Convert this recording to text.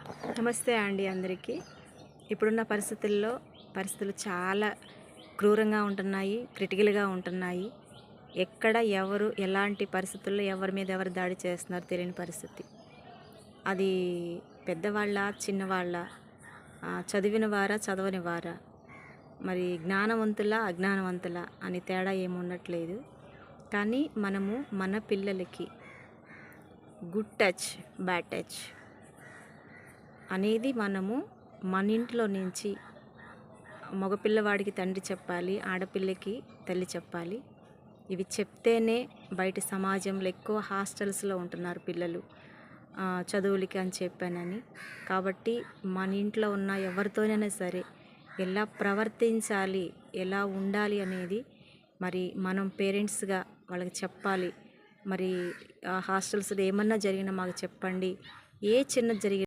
నమస్తే అండి అందరికీ. ఇప్పుడున్న పరిస్థితులు చాలా క్రూరంగా ఉంటున్నాయి, క్రిటికల్‌గా ఉంటున్నాయి. ఎక్కడ ఎవరు ఎలాంటి పరిస్థితుల్లో ఎవరి మీద ఎవరు దాడి చేస్తున్నారో తెలియని పరిస్థితి. అది పెద్దవాళ్ళా, చిన్నవాళ్ళా, చదివిన వారా, చదవని వారా, మరి జ్ఞానవంతులా, అజ్ఞానవంతులా అని తేడా ఏముండట్లేదు. కానీ మనము మన పిల్లలకి గుడ్ టచ్, బ్యాడ్ టచ్ అనేది మనము మన ఇంట్లో నుంచి మగపిల్లవాడికి తండ్రి చెప్పాలి, ఆడపిల్లకి తల్లి చెప్పాలి. ఇవి చెప్తేనే బయట సమాజంలో ఎక్కువ హాస్టల్స్లో ఉంటున్నారు పిల్లలు, చదువులకి అని చెప్పానని. కాబట్టి మన ఇంట్లో ఉన్న ఎవరితోనైనా సరే ఎలా ప్రవర్తించాలి, ఎలా ఉండాలి అనేది మరి మనం పేరెంట్స్గా వాళ్ళకి చెప్పాలి. మరి హాస్టల్స్లో ఏమన్నా జరిగినా మాకు చెప్పండి, ఏ చిన్నది జరిగినా